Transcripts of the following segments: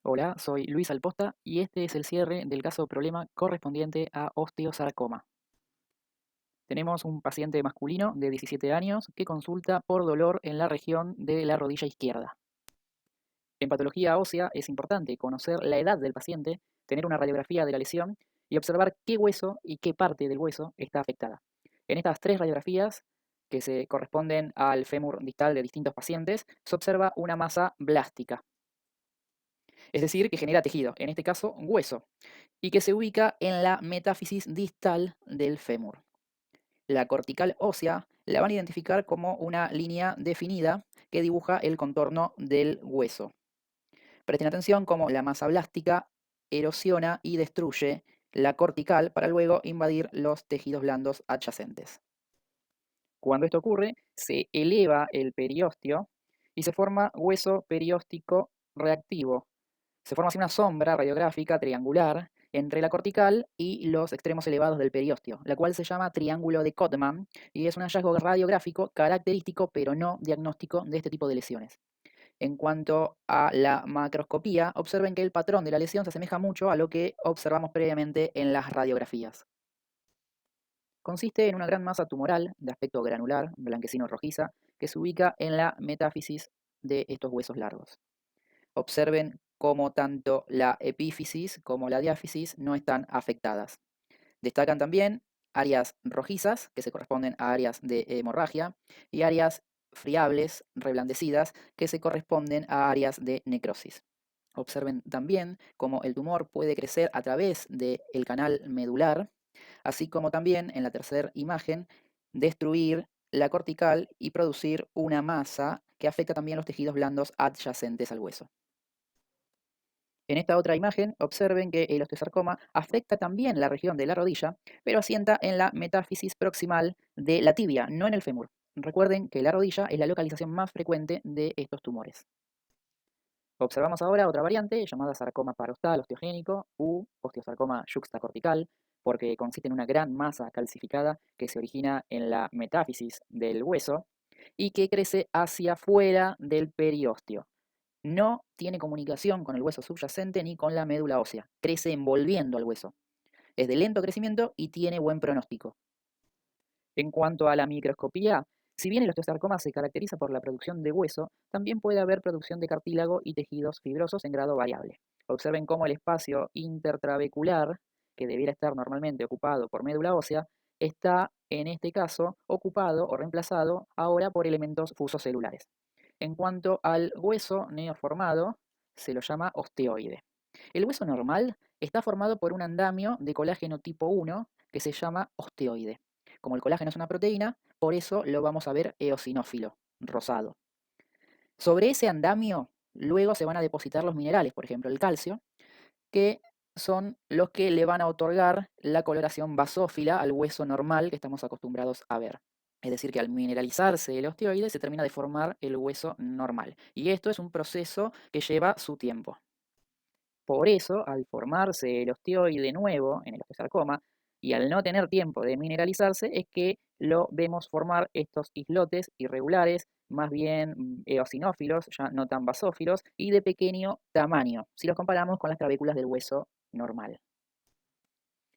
Hola, soy Luis Alposta y este es el cierre del caso problema correspondiente a osteosarcoma. Tenemos un paciente masculino de 17 años que consulta por dolor en la región de la rodilla izquierda. En patología ósea es importante conocer la edad del paciente, tener una radiografía de la lesión y observar qué hueso y qué parte del hueso está afectada. En estas tres radiografías, que se corresponden al fémur distal de distintos pacientes, se observa una masa blástica, es decir, que genera tejido, en este caso hueso, y que se ubica en la metáfisis distal del fémur. La cortical ósea la van a identificar como una línea definida que dibuja el contorno del hueso. Presten atención cómo la masa blástica erosiona y destruye la cortical para luego invadir los tejidos blandos adyacentes. Cuando esto ocurre, se eleva el periósteo y se forma hueso perióstico reactivo. Se forma así una sombra radiográfica triangular entre la cortical y los extremos elevados del periósteo, la cual se llama triángulo de Codman y es un hallazgo radiográfico característico pero no diagnóstico de este tipo de lesiones. En cuanto a la macroscopía, observen que el patrón de la lesión se asemeja mucho a lo que observamos previamente en las radiografías. Consiste en una gran masa tumoral de aspecto granular, blanquecino rojiza, que se ubica en la metáfisis de estos huesos largos. Observen cómo tanto la epífisis como la diáfisis no están afectadas. Destacan también áreas rojizas, que se corresponden a áreas de hemorragia, y áreas friables, reblandecidas, que se corresponden a áreas de necrosis. Observen también cómo el tumor puede crecer a través del canal medular, así como también en la tercera imagen, destruir la cortical y producir una masa que afecta también los tejidos blandos adyacentes al hueso. En esta otra imagen, observen que el osteosarcoma afecta también la región de la rodilla, pero asienta en la metáfisis proximal de la tibia, no en el fémur. Recuerden que la rodilla es la localización más frecuente de estos tumores. Observamos ahora otra variante llamada sarcoma parostal osteogénico u osteosarcoma yuxtacortical, porque consiste en una gran masa calcificada que se origina en la metáfisis del hueso y que crece hacia fuera del periósteo. No tiene comunicación con el hueso subyacente ni con la médula ósea. Crece envolviendo al hueso. Es de lento crecimiento y tiene buen pronóstico. En cuanto a la microscopía, si bien el osteosarcoma se caracteriza por la producción de hueso, también puede haber producción de cartílago y tejidos fibrosos en grado variable. Observen cómo el espacio intertrabecular, que debiera estar normalmente ocupado por médula ósea, está en este caso ocupado o reemplazado ahora por elementos fusocelulares. En cuanto al hueso neoformado, se lo llama osteoide. El hueso normal está formado por un andamio de colágeno tipo 1 que se llama osteoide. Como el colágeno es una proteína, por eso lo vamos a ver eosinófilo, rosado. Sobre ese andamio, luego se van a depositar los minerales, por ejemplo el calcio, que son los que le van a otorgar la coloración basófila al hueso normal que estamos acostumbrados a ver. Es decir, que al mineralizarse el osteoide se termina de formar el hueso normal. Y esto es un proceso que lleva su tiempo. Por eso, al formarse el osteoide nuevo en el osteosarcoma y al no tener tiempo de mineralizarse, es que lo vemos formar estos islotes irregulares, más bien eosinófilos, ya no tan basófilos, y de pequeño tamaño, si los comparamos con las trabéculas del hueso normal.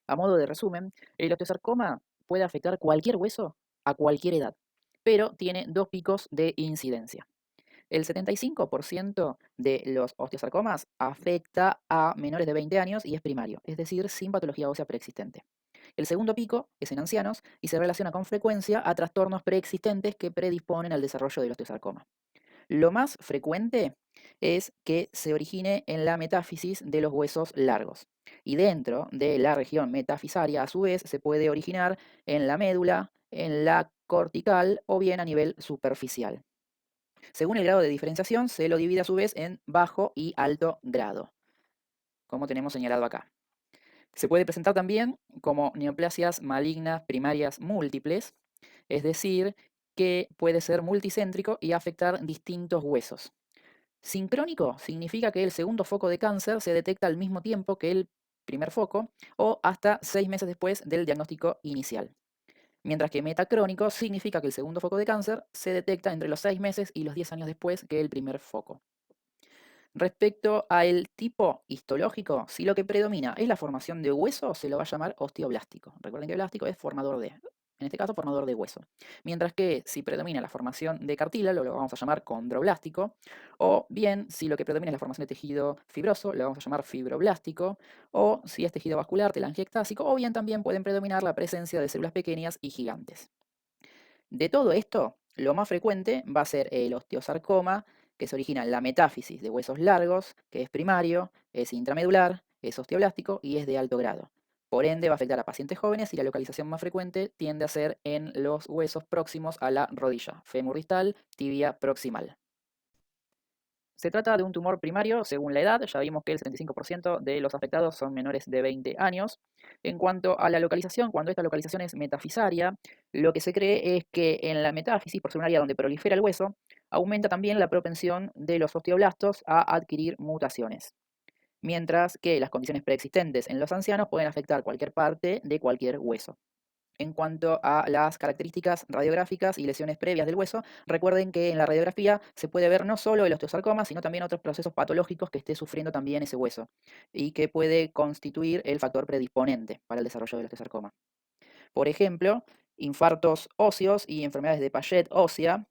A modo de resumen, el osteosarcoma puede afectar cualquier hueso a cualquier edad, pero tiene dos picos de incidencia. El 75% de los osteosarcomas afecta a menores de 20 años y es primario, es decir, sin patología ósea preexistente. El segundo pico es en ancianos y se relaciona con frecuencia a trastornos preexistentes que predisponen al desarrollo del osteosarcoma. Lo más frecuente es que se origine en la metáfisis de los huesos largos. Y dentro de la región metafisaria, a su vez, se puede originar en la médula, en la cortical o bien a nivel superficial. Según el grado de diferenciación, se lo divide a su vez en bajo y alto grado, como tenemos señalado acá. Se puede presentar también como neoplasias malignas primarias múltiples, es decir, que puede ser multicéntrico y afectar distintos huesos. Sincrónico significa que el segundo foco de cáncer se detecta al mismo tiempo que el primer foco o hasta 6 meses después del diagnóstico inicial. Mientras que metacrónico significa que el segundo foco de cáncer se detecta entre los 6 meses y los 10 años después que el primer foco. Respecto al tipo histológico, si lo que predomina es la formación de hueso, se lo va a llamar osteoblástico. Recuerden que blástico es formador de, en este caso formador de hueso. Mientras que si predomina la formación de cartílago, lo vamos a llamar condroblástico. O bien, si lo que predomina es la formación de tejido fibroso, lo vamos a llamar fibroblástico. O si es tejido vascular, telangiectásico. O bien también pueden predominar la presencia de células pequeñas y gigantes. De todo esto, lo más frecuente va a ser el osteosarcoma, que se origina en la metáfisis de huesos largos, que es primario, es intramedular, es osteoblástico y es de alto grado. Por ende, va a afectar a pacientes jóvenes y la localización más frecuente tiende a ser en los huesos próximos a la rodilla, fémur distal, tibia proximal. Se trata de un tumor primario según la edad, ya vimos que el 75% de los afectados son menores de 20 años. En cuanto a la localización, cuando esta localización es metafisaria, lo que se cree es que en la metáfisis, por ser un área donde prolifera el hueso, aumenta también la propensión de los osteoblastos a adquirir mutaciones, mientras que las condiciones preexistentes en los ancianos pueden afectar cualquier parte de cualquier hueso. En cuanto a las características radiográficas y lesiones previas del hueso, recuerden que en la radiografía se puede ver no solo el osteosarcoma, sino también otros procesos patológicos que esté sufriendo también ese hueso y que puede constituir el factor predisponente para el desarrollo del osteosarcoma. Por ejemplo, infartos óseos y enfermedades de Paget ósea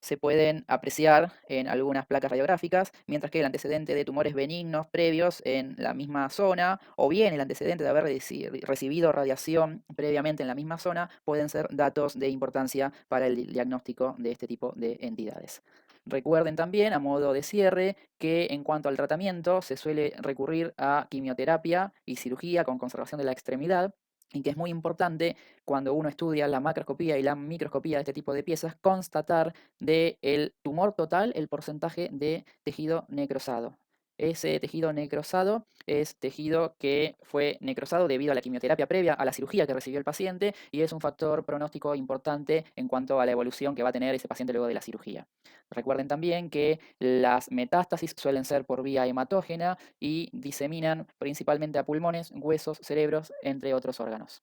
se pueden apreciar en algunas placas radiográficas, mientras que el antecedente de tumores benignos previos en la misma zona, o bien el antecedente de haber recibido radiación previamente en la misma zona, pueden ser datos de importancia para el diagnóstico de este tipo de entidades. Recuerden también, a modo de cierre, que en cuanto al tratamiento se suele recurrir a quimioterapia y cirugía con conservación de la extremidad, y que es muy importante cuando uno estudia la macroscopía y la microscopía de este tipo de piezas, constatar del tumor total el porcentaje de tejido necrosado. Ese tejido necrosado es tejido que fue necrosado debido a la quimioterapia previa a la cirugía que recibió el paciente y es un factor pronóstico importante en cuanto a la evolución que va a tener ese paciente luego de la cirugía. Recuerden también que las metástasis suelen ser por vía hematógena y diseminan principalmente a pulmones, huesos, cerebros, entre otros órganos.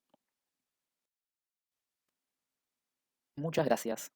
Muchas gracias.